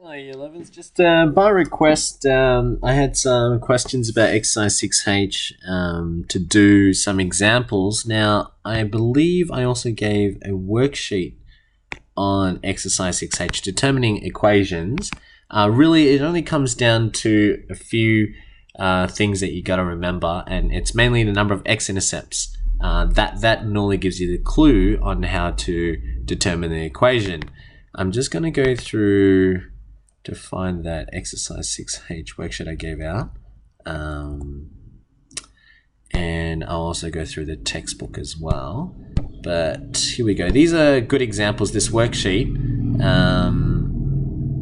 Hi, 11s. Just by request, I had some questions about Exercise 6H to do some examples. Now, I believe I also gave a worksheet on Exercise 6H determining equations. Really, it only comes down to a few things that you got to remember, and it's mainly the number of X-Intercepts. That normally gives you the clue on how to determine the equation. I'm just going to go through to find that Exercise 6H worksheet I gave out. And I'll also go through the textbook as well. But here we go. These are good examples, this worksheet.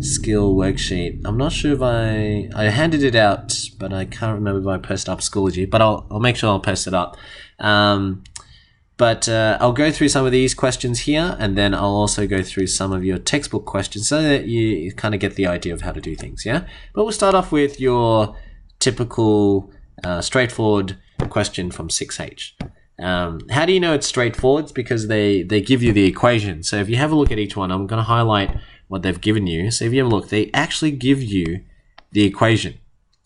Skill worksheet. I'm not sure if I handed it out, but I can't remember if I posted up Schoology, but I'll make sure I'll post it up. But I'll go through some of these questions here, and then I'll also go through some of your textbook questions so that you kind of get the idea of how to do things, yeah? But we'll start off with your typical straightforward question from 6H. How do you know it's straightforward? It's because they give you the equation. So if you have a look at each one, I'm going to highlight what they've given you. So if you have a look, they actually give you the equation.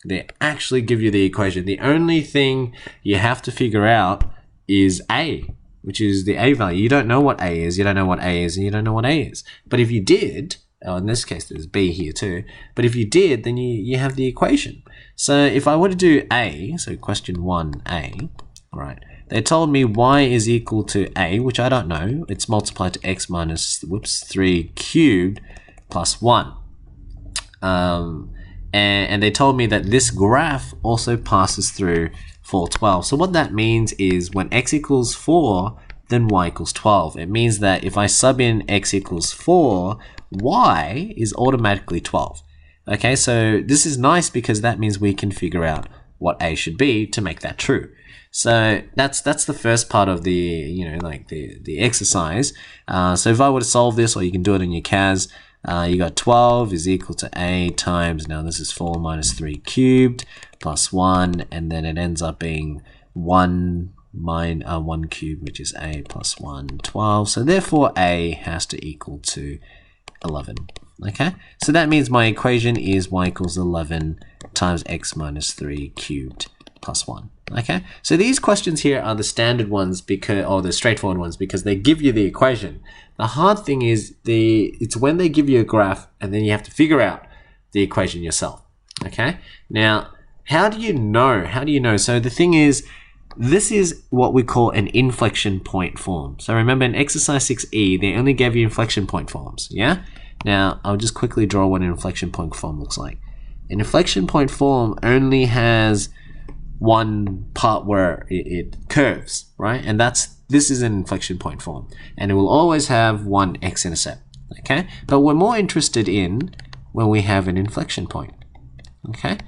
They actually give you the equation. The only thing you have to figure out is A, which is the A value. You don't know what A is, you don't know what A is, and you don't know what A is. But if you did, in this case there's B here too, but if you did, then you have the equation. So if I were to do A, so question 1A, right, they told me Y is equal to A, which I don't know. It's multiplied to X minus, 3 cubed plus 1. And they told me that this graph also passes through 412. So what that means is when X equals 4, then Y equals 12. It means that if I sub in X equals 4, Y is automatically 12. Okay, so this is nice because that means we can figure out what A should be to make that true. So that's the first part of the, the exercise. So if I were to solve this, or you can do it in your CAS, you got 12 is equal to A times, now this is 4 minus 3 cubed plus 1, and then it ends up being 1 cubed, which is A plus 1, 12. So therefore A has to equal to 11. Okay, so that means my equation is Y equals 11 times X minus 3 cubed plus 1. Okay, so these questions here are the standard ones or the straightforward ones because they give you the equation. The hard thing is it's when they give you a graph and then you have to figure out the equation yourself. Okay, now how do you know? So the thing is, this is what we call an inflection point form. So remember in exercise 6E, they only gave you inflection point forms, yeah? Now, I'll just quickly draw what an inflection point form looks like. An inflection point form only has one part where it curves, right? And this is an inflection point form. And it will always have one x-intercept, okay? But we're more interested in when we have an inflection point, okay?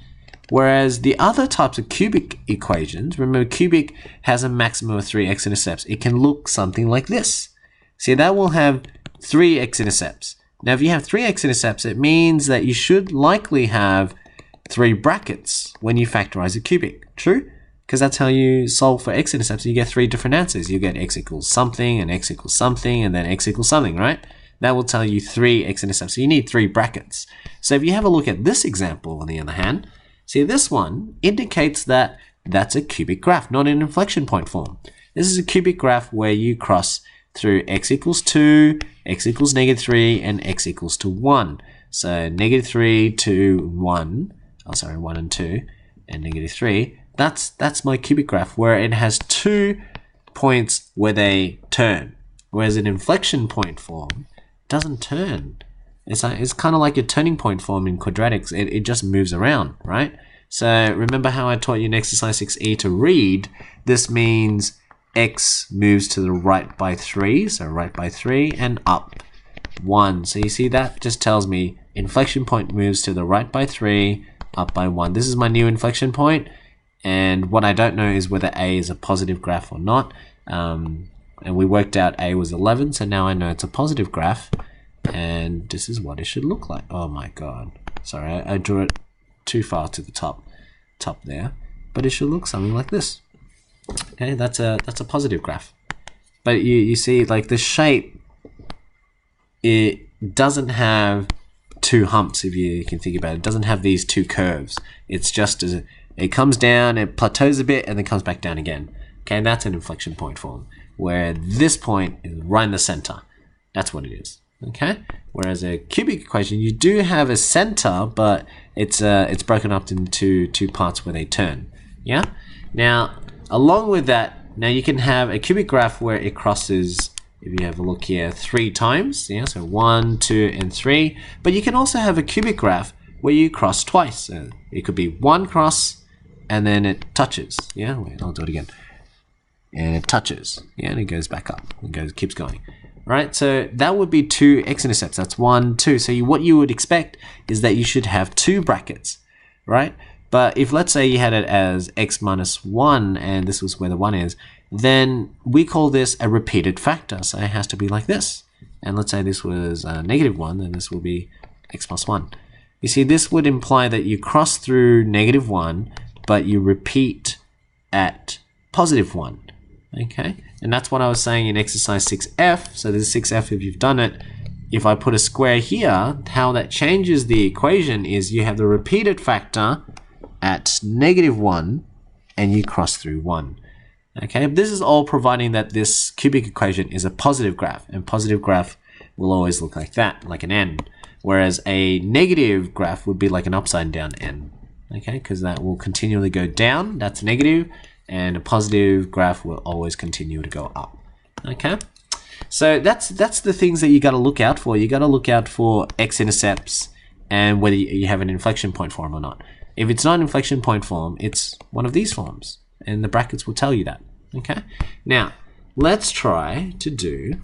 Whereas the other types of cubic equations, remember cubic has a maximum of 3 x-intercepts. It can look something like this. See, that will have 3 x-intercepts. Now, if you have 3 x-intercepts, it means that you should likely have 3 brackets when you factorize a cubic. True? Because that's how you solve for x-intercepts. You get 3 different answers. You get x equals something, and x equals something, and then x equals something, right? That will tell you 3 x-intercepts. So you need 3 brackets. So if you have a look at this example, on the other hand, see, this one indicates that that's a cubic graph, not an inflection point form. This is a cubic graph where you cross through x equals 2, x equals negative 3, and x equals to 1. So negative 3 to 1, 1 and 2, and negative 3. That's my cubic graph where it has 2 points where they turn. Whereas an inflection point form doesn't turn. It's kind of like a turning point form in quadratics. It just moves around, right? So remember how I taught you in exercise 6E to read? This means x moves to the right by 3, so right by 3, and up 1. So you see that just tells me inflection point moves to the right by 3, up by 1. This is my new inflection point, and what I don't know is whether A is a positive graph or not. And we worked out A was 11, so now I know it's a positive graph. And this is what it should look like. Oh my god. Sorry, I drew it too far to the top there. But it should look something like this. Okay, that's a positive graph. But you see, like the shape, it doesn't have two humps, if you can think about it. It doesn't have these two curves. It's just as it comes down, it plateaus a bit, and then comes back down again. Okay, that's an inflection point form, where this point is right in the center. That's what it is. Okay, whereas a cubic equation, you do have a center, but it's broken up into two parts where they turn. Yeah. Now, along with that, now you can have a cubic graph where it crosses, if you have a look here, 3 times. Yeah, so 1, 2, and 3. But you can also have a cubic graph where you cross twice. So it could be 1 cross, and then it touches. Yeah, wait, I'll do it again. And it touches. Yeah, and it goes back up. It keeps going. Right, so that would be 2 x-intercepts. That's 1, 2. So what you would expect is that you should have 2 brackets, right? But if, let's say, you had it as x minus 1, and this was where the 1 is, then we call this a repeated factor. So it has to be like this. And let's say this was negative 1, then this will be x plus 1. You see, this would imply that you cross through negative 1, but you repeat at positive 1. Okay, and that's what I was saying in exercise 6F. So this is 6F if you've done it. If I put a square here, how that changes the equation is you have the repeated factor at negative 1 and you cross through 1. Okay, this is all providing that this cubic equation is a positive graph, and positive graph will always look like that, like an N, whereas a negative graph would be like an upside down N. Okay, because that will continually go down, that's negative, and a positive graph will always continue to go up. Okay, so that's the things that you got to look out for. You got to look out for x-intercepts and whether you have an inflection point form or not. If it's not an inflection point form, it's one of these forms, and the brackets will tell you that. Okay, now let's try to do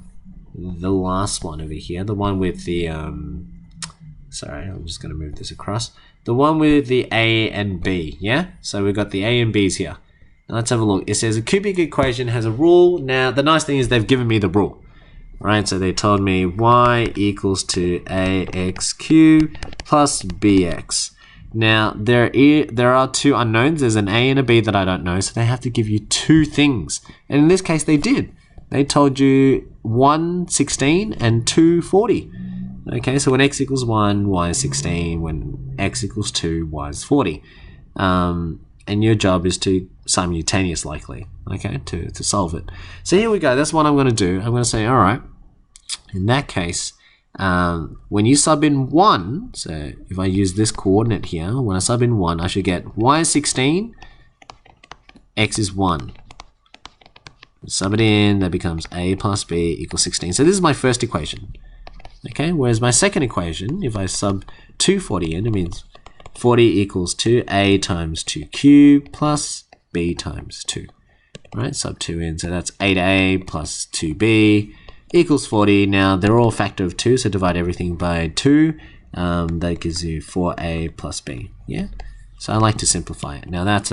the last one over here, the one with the sorry, I'm just going to move this across, the one with the A and B. Yeah, so we've got the A and B's here. Now let's have a look. It says a cubic equation has a rule. Now the nice thing is they've given me the rule, right? So they told me y equals to axq plus bx. Now there are 2 unknowns. There's an a and a b that I don't know, so they have to give you 2 things. And in this case they did. They told you 1 16 and 2 40. Okay, so when x equals 1, y is 16. When x equals 2, y is 40. And your job is to simultaneous likely, okay, to solve it. So here we go. That's what I'm going to do. I'm going to say, all right, in that case, when you sub in 1, so if I use this coordinate here, when I sub in 1, I should get y is 16, x is 1. Sub it in, that becomes a plus b equals 16. So this is my first equation, okay, whereas my second equation, if I sub 240 in, it means 40 equals 2a times 2q plus b times 2. Right, sub 2 in, so that's 8a plus 2b equals 40. Now they're all a factor of 2, so divide everything by 2. That gives you 4a plus b. Yeah, so I like to simplify it. Now that's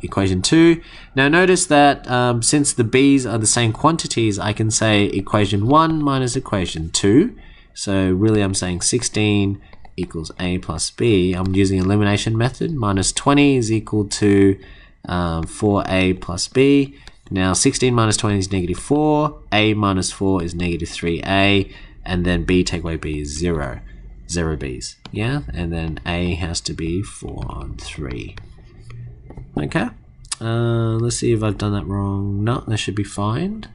equation 2. Now notice that since the b's are the same quantities, I can say equation 1 minus equation 2. So really I'm saying 16 equals a plus b. I'm using elimination method. Minus 20 is equal to 4a plus b. Now 16 minus 20 is negative 4. A minus 4 is negative 3a. And then b take away b is 0. 0 b's. Yeah? And then a has to be 4 on 3. Okay. Let's see if I've done that wrong. No, that should be fine.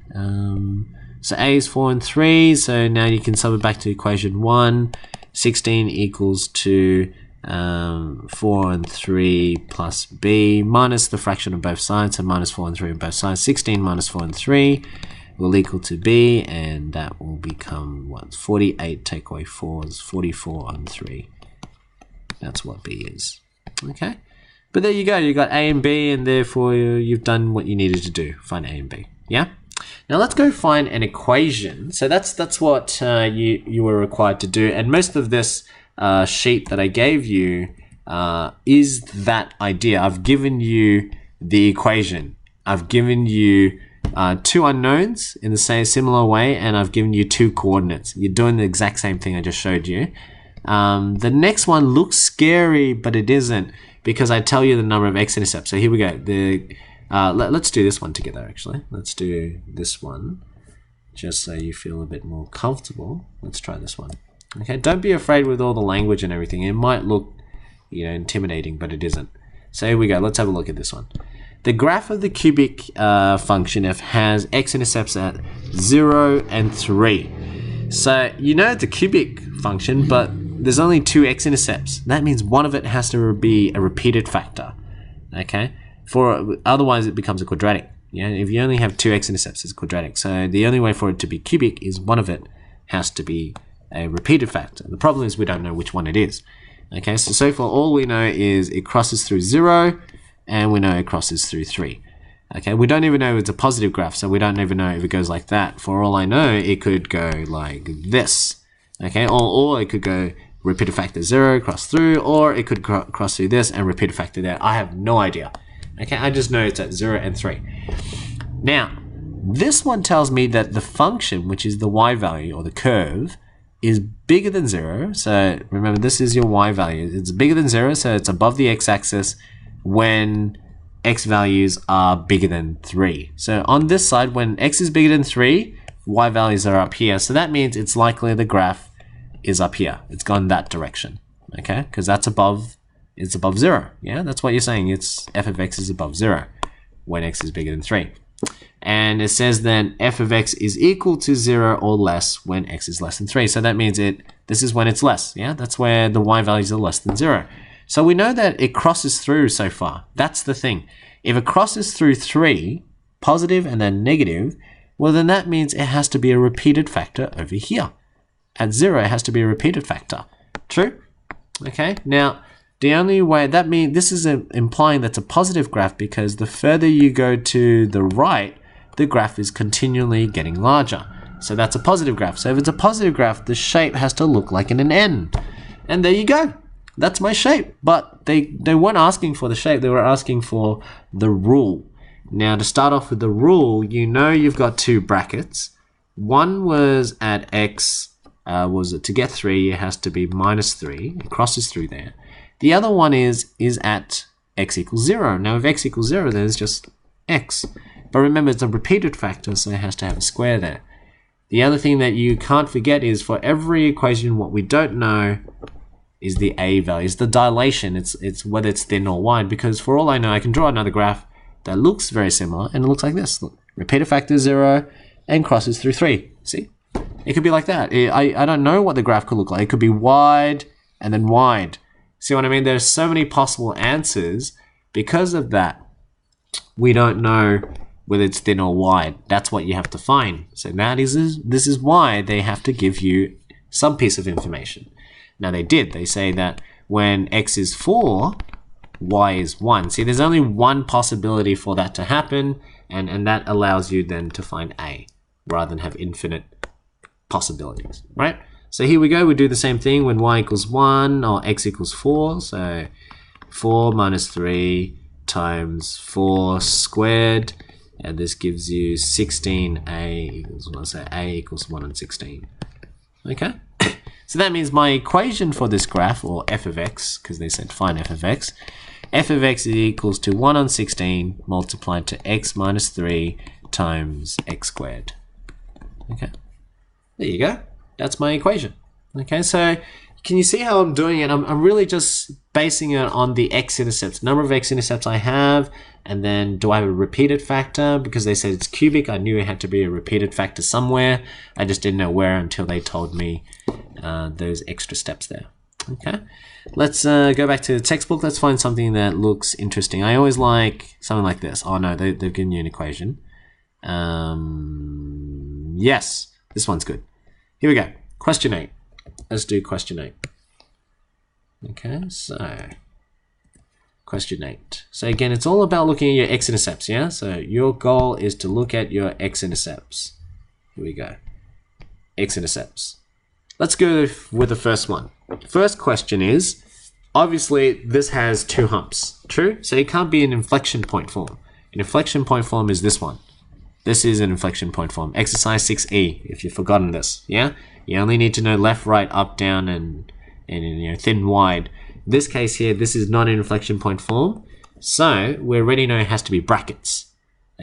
So a is 4 and 3. So now you can sub it back to equation 1. 16 equals to 4 and 3 plus b minus the fraction on both sides, so minus 4 and 3 on both sides. 16 minus 4 and 3 will equal to b, and that will become what? 48 take away 4 is 44 on 3. That's what b is. Okay, but there you go. You got a and b, and therefore you've done what you needed to do. Find a and b. Yeah. Now let's go find an equation. So that's what you were required to do, and most of this sheet that I gave you is that idea. I've given you the equation. I've given you 2 unknowns in the same similar way, and I've given you 2 coordinates. You're doing the exact same thing I just showed you. The next one looks scary, but it isn't, because I tell you the number of x-intercepts. So here we go. Let's do this one together, actually. Let's do this one, just so you feel a bit more comfortable. Let's try this one. Okay, don't be afraid with all the language and everything. It might look, intimidating, but it isn't. So here we go. Let's have a look at this one. The graph of the cubic function f has x-intercepts at 0 and 3. So it's a cubic function, but there's only 2 x-intercepts. That means one of it has to be a repeated factor. Okay, otherwise it becomes a quadratic. If you only have 2 x-intercepts, it's quadratic. So the only way for it to be cubic is one of it has to be a repeated factor. The problem is we don't know which one it is. Okay, so far all we know is it crosses through 0, and we know it crosses through 3. Okay, we don't even know if it's a positive graph, so we don't even know if it goes like that. For all I know, it could go like this. Okay, or it could go repeated factor 0, cross through, or it could cross through this and repeated factor there. I have no idea. Okay, I just know it's at 0 and 3. Now, this one tells me that the function, which is the y value or the curve, is bigger than 0. So remember, this is your y value. It's bigger than 0, so it's above the x-axis when x values are bigger than 3. So on this side, when x is bigger than 3, y values are up here. So that means it's likely the graph is up here. It's gone that direction. Okay, because that's above. It's above 0. Yeah, that's what you're saying. It's f of x is above 0 when x is bigger than 3. And it says then f of x is equal to 0 or less when x is less than 3. So that means this is when it's less. Yeah, that's where the y values are less than 0. So we know that it crosses through so far. That's the thing. If it crosses through 3, positive and then negative, well then that means it has to be a repeated factor over here. At 0, it has to be a repeated factor. True? Okay, now the only way that means this is implying that's a positive graph, because the further you go to the right, the graph is continually getting larger. So that's a positive graph. So if it's a positive graph, the shape has to look like an N. And there you go. That's my shape. But they weren't asking for the shape. They were asking for the rule. Now to start off with the rule, you've got 2 brackets. One was at x, to get 3, it has to be minus 3. It crosses through there. The other one is at x equals 0. Now if x equals 0, then it's just x. But remember, it's a repeated factor, so it has to have a square there. The other thing that you can't forget is for every equation, what we don't know is the a value. It's the dilation. It's whether it's thin or wide, because for all I know, I can draw another graph that looks very similar, and it looks like this. Look, repeated factor 0 and crosses through 3. See? It could be like that. I don't know what the graph could look like. It could be wide and then wide. See what I mean? There's so many possible answers. Because of that, we don't know whether it's thin or wide. That's what you have to find. So this is why they have to give you some piece of information. Now they did. They say that when x is 4, y is 1. See, there's only one possibility for that to happen, and that allows you then to find a, rather than have infinite possibilities, right? So here we go. We do the same thing when y equals 1 or x equals 4. So 4 minus 3 times 4 squared. And this gives you 16a equals 1. So a equals 1 and 16. Okay? So that means my equation for this graph, or f of x, because they said find f of x is equals to 1 on 16 multiplied to x minus 3 times x squared. Okay? There you go. That's my equation. Okay, so can you see how I'm doing it? I'm really just basing it on the x-intercepts, number of x-intercepts I have, and then do I have a repeated factor? Because they said it's cubic, I knew it had to be a repeated factor somewhere. I just didn't know where until they told me those extra steps there. Okay, let's go back to the textbook. Let's find something that looks interesting. I always like something like this. Oh no, they've given you an equation. Yes, this one's good. Here we go. Question 8. Let's do question 8. Okay, so question 8. So again, it's all about looking at your x-intercepts, yeah? So your goal is to look at your x-intercepts. Here we go. X-intercepts. Let's go with the first one. First question is, obviously this has 2 humps, true? So it can't be an inflection point form. An inflection point form is this one. This is an inflection point form. Exercise 6E, if you've forgotten this, yeah? You only need to know left, right, up, down, and thin, wide. In this case here, this is not an inflection point form. So we already know it has to be brackets.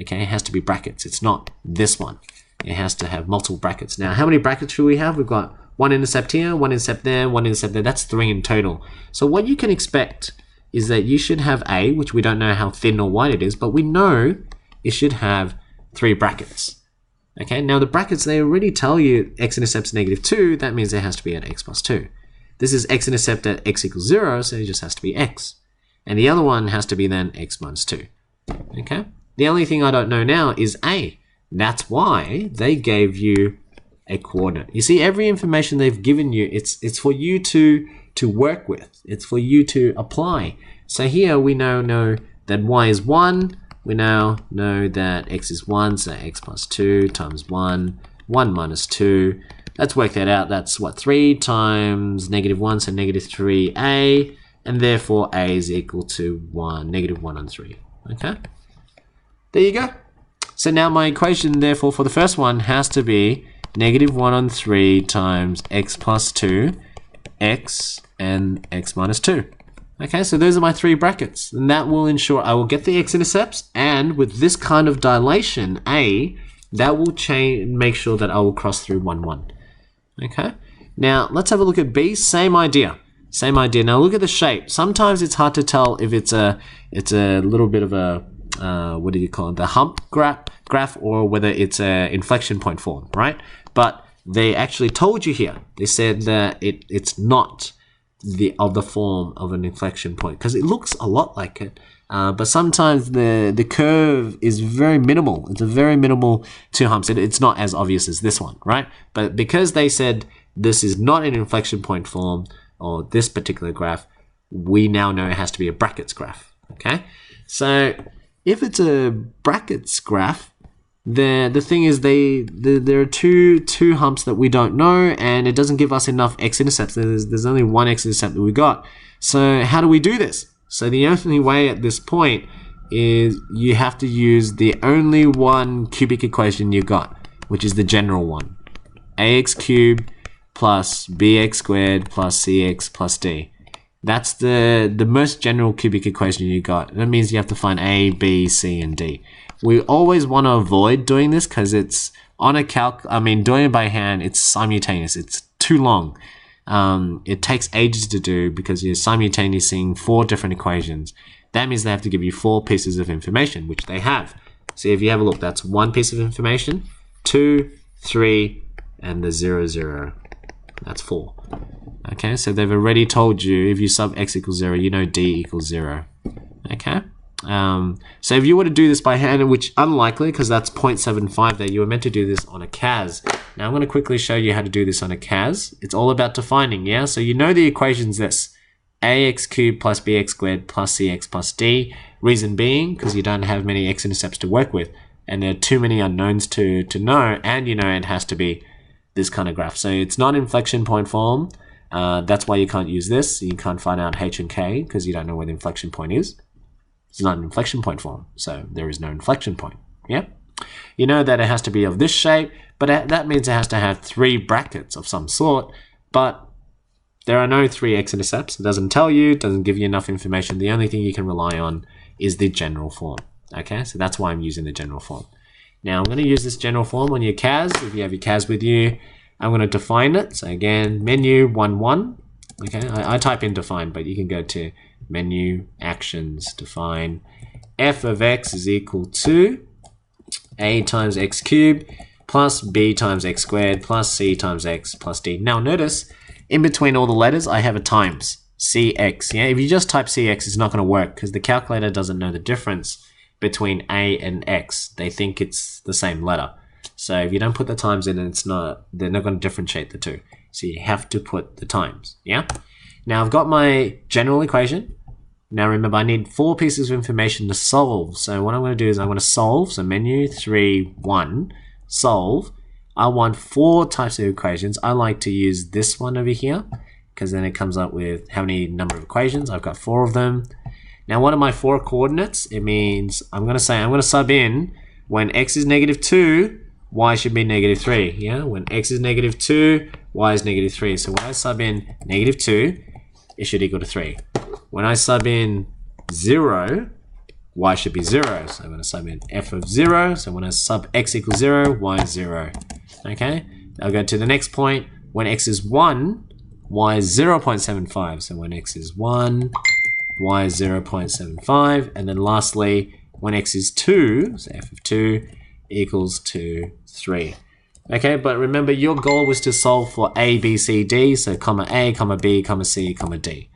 Okay, it has to be brackets. It's not this one. It has to have multiple brackets. Now, how many brackets should we have? We've got one intercept here, one intercept there, one intercept there. That's 3 in total. So what you can expect is that you should have A, which we don't know how thin or wide it is, but we know it should have 3 brackets. Okay, now the brackets, they already tell you x-intercept's -2, that means it has to be at x plus 2. This is x-intercept at x equals 0, so it just has to be x. And the other one has to be then x minus 2. Okay, the only thing I don't know now is A. That's why they gave you a coordinate. You see, every information they've given you, it's for you to work with. It's for you to apply. So here we now know that y is 1. We now know that x is 1, so x plus 2 times 1, 1 minus 2. Let's work that out. That's what, 3 times -1, so -3a, and therefore a is equal to 1, -1 on 3. Okay? There you go. So now my equation, therefore, for the first one has to be -1 on 3 times x plus 2, x, and x minus 2. Okay, so those are my 3 brackets, and that will ensure I will get the x-intercepts, and with this kind of dilation, A, that will make sure that I will cross through 1, 1. Okay, now let's have a look at B. Same idea. Same idea. Now look at the shape. Sometimes it's hard to tell if it's a little bit of a, what do you call it, the hump graph, or whether it's a inflection point form, right? But they actually told you here. They said that it's not the form of an inflection point, because it looks a lot like it, but sometimes the curve is very minimal. It's a very minimal 2 humps. It's not as obvious as this one, right? But because they said this is not an inflection point form, or this particular graph, we now know it has to be a brackets graph. Okay, so if it's a brackets graph, the thing is there are two humps that we don't know, and it doesn't give us enough x-intercepts. There's only one x-intercept that we got. So how do we do this? So the only way at this point is you have to use the only one cubic equation you got, which is the general one. ax cubed plus bx squared plus cx plus d. That's the most general cubic equation you got. That means you have to find a, b, c, and d. We always want to avoid doing this because it's on a doing it by hand, it's simultaneous. It's too long. It takes ages to do because you're simultaneously seeing 4 different equations. That means they have to give you 4 pieces of information, which they have. So if you have a look, that's 1 piece of information, 2, 3, and the 0, 0. That's 4. Okay, so they've already told you if you sub x equals 0, you know d equals 0. Okay. So if you were to do this by hand, which unlikely because that's 0.75 there, you were meant to do this on a CAS. Now I'm going to quickly show you how to do this on a CAS. It's all about defining, yeah? So you know the equation's this, ax cubed plus bx squared plus cx plus d. Reason being, because you don't have many x-intercepts to work with, and there are too many unknowns to know, and you know it has to be this kind of graph. So it's not inflection point form. That's why you can't use this. You can't find out h and k because you don't know where the inflection point is. It's not an inflection point form, so there is no inflection point. Yeah, you know that it has to be of this shape, but that means it has to have 3 brackets of some sort. But there are no 3 x-intercepts. It doesn't tell you, doesn't give you enough information. The only thing you can rely on is the general form. Okay, so that's why I'm using the general form. Now I'm going to use this general form on your CAS. If you have your CAS with you, I'm going to define it. So again, menu 1, 1. Okay, I type in define, but you can go to menu, actions, define. F of x is equal to a times x cubed plus b times x squared plus c times x plus d. Now notice, in between all the letters, I have a times, cx. Yeah, if you just type cx, it's not going to work because the calculator doesn't know the difference between a and x. They think it's the same letter. So if you don't put the times in, they're not going to differentiate the two. So you have to put the times, yeah? Now I've got my general equation. Now remember, I need 4 pieces of information to solve. So what I'm going to do is I'm going to solve. So menu 3, 1, solve. I want 4 types of equations. I like to use this one over here because then it comes up with how many number of equations. I've got 4 of them. Now what are my 4 coordinates? It means I'm going to sub in when x is -2, y should be -3. Yeah, when x is -2, y is -3. So when I sub in -2, it should equal to 3. When I sub in 0, y should be 0. So I'm going to sub in f of 0. So when I sub x equals 0, y is 0. Okay, I'll go to the next point. When x is 1, y is 0.75. So when x is 1, y is 0.75. And then lastly, when x is 2, so f of 2 equals to 3. Okay, but remember your goal was to solve for a, b, c, d. So comma a, comma b, comma c, comma d.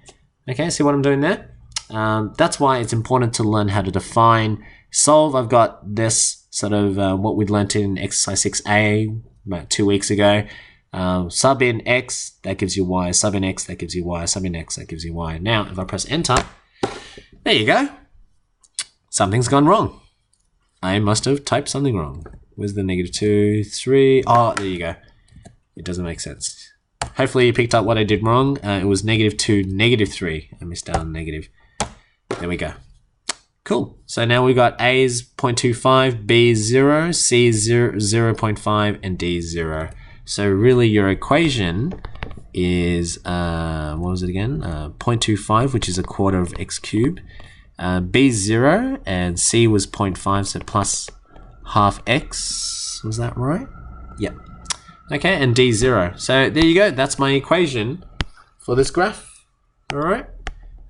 Okay, see what I'm doing there? That's why it's important to learn how to define solve. I've got this sort of what we learned in exercise 6A about 2 weeks ago. Sub in x, that gives you y. Sub in x, that gives you y. Sub in x, that gives you y. Now, if I press enter, there you go. Something's gone wrong. I must have typed something wrong. Where's the -2, 3? Oh, there you go. It doesn't make sense. Hopefully you picked up what I did wrong. It was -2, -3. I missed out on negative. There we go. Cool. So now we got A is 0.25, B is 0, C is 0.5, and D is 0. So really your equation is, what was it again? 0.25, which is a quarter of x cubed. B is 0, and C was 0.5, so plus half x. Was that right? Yep. Okay, and D is 0. So there you go. That's my equation for this graph. All right.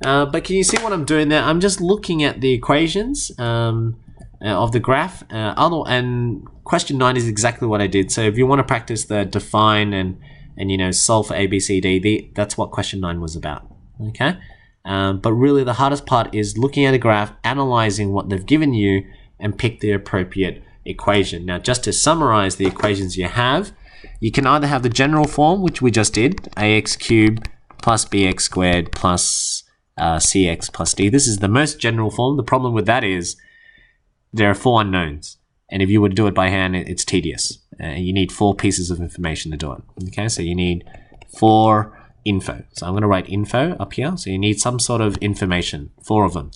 But can you see what I'm doing there? I'm just looking at the equations of the graph. And question 9 is exactly what I did. So if you want to practice the define and you know solve for A, B, C, D, that's what question 9 was about. Okay. But really the hardest part is looking at a graph, analyzing what they've given you, and pick the appropriate equation. Now, just to summarize the equations you have, you can either have the general form, which we just did, ax cubed plus bx squared plus cx plus d. This is the most general form. The problem with that is there are 4 unknowns. And if you were to do it by hand, it's tedious. You need 4 pieces of information to do it. Okay, so you need 4 info. So I'm going to write info up here. So you need some sort of information, 4 of them.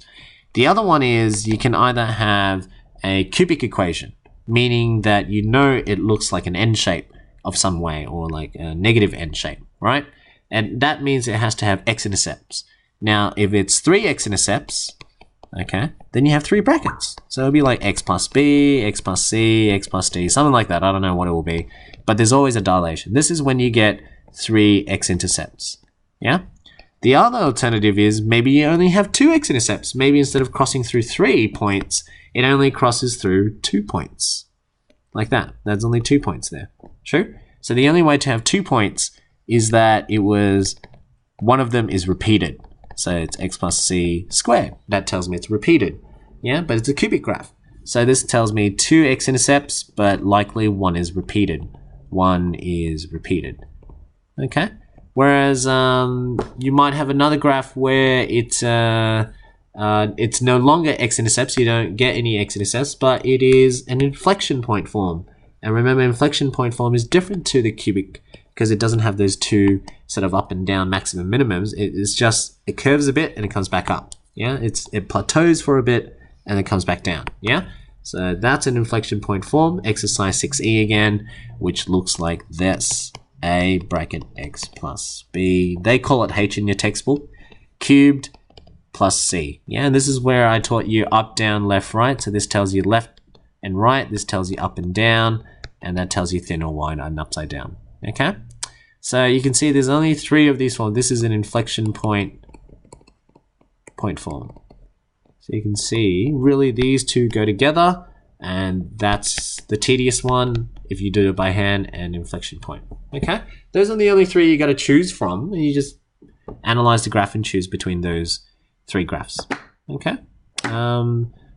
The other one is you can either have a cubic equation, meaning that you know it looks like an N shape of some way, or like a negative N shape, right? And that means it has to have x-intercepts. Now, if it's 3 x-intercepts, okay, then you have 3 brackets. So it'll be like x plus b, x plus c, x plus d, something like that. I don't know what it will be, but there's always a dilation. This is when you get 3 x-intercepts, yeah? The other alternative is maybe you only have 2 x-intercepts. Maybe instead of crossing through 3 points, it only crosses through 2 points. Like that. There's only 2 points there. True? So the only way to have 2 points is that it was, one of them is repeated. So it's x plus c squared. That tells me it's repeated. Yeah, but it's a cubic graph. So this tells me 2 x-intercepts, but likely 1 is repeated. 1 is repeated. Okay? Whereas you might have another graph where it's no longer x-intercepts, you don't get any x-intercepts, but it is an inflection point form. And remember, inflection point form is different to the cubic because it doesn't have those 2 sort of up and down maximum minimums. It's just, it curves a bit and it comes back up. Yeah, it plateaus for a bit and it comes back down. Yeah, so that's an inflection point form. Exercise 6E again, which looks like this. A bracket x plus b. They call it h in your textbook. Cubed plus c. Yeah, and this is where I taught you up, down, left, right. So this tells you left and right. This tells you up and down. And that tells you thin or wide and upside down. Okay? So you can see there's only 3 of these forms. This is an inflection point form. So you can see really these 2 go together. And that's the tedious one if you do it by hand, and inflection point. Okay, those are the only 3 you got to choose from. And you just analyze the graph and choose between those 3 graphs. Okay,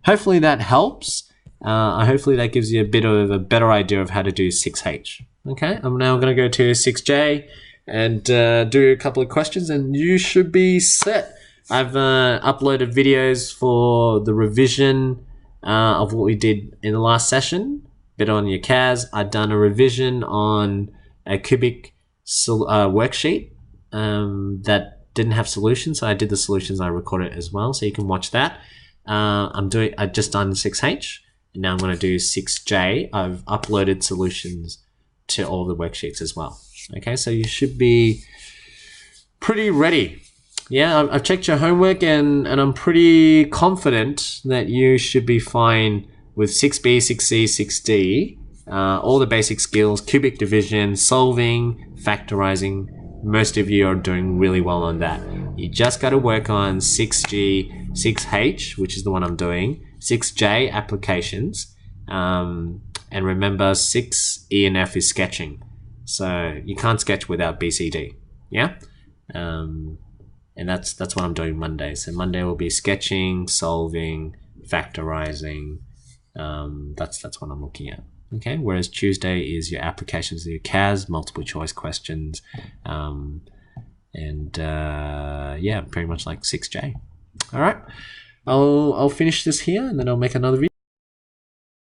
hopefully that helps. Hopefully that gives you a bit of a better idea of how to do 6H. Okay, I'm now going to go to 6J and do a couple of questions, and you should be set. I've uploaded videos for the revision of what we did in the last session, bit on your CAS. I've done a revision on a cubic worksheet that didn't have solutions, so I did the solutions. I recorded it as well, so you can watch that. I just done 6H, and now I'm going to do 6J. I've uploaded solutions to all the worksheets as well. Okay, so you should be pretty ready. Yeah, I've checked your homework, and I'm pretty confident that you should be fine with 6B, 6C, 6D. all the basic skills, cubic division, solving, factorizing. Most of you are doing really well on that. You just got to work on 6G, 6H, which is the one I'm doing, 6J, applications, and remember 6 E and F is sketching. So you can't sketch without BCD, yeah? And that's what I'm doing Monday. So Monday will be sketching, solving, factorizing. That's what I'm looking at. Okay, whereas Tuesday is your applications, your CAS, multiple choice questions, yeah, pretty much like 6J. All right, I'll finish this here and then I'll make another video.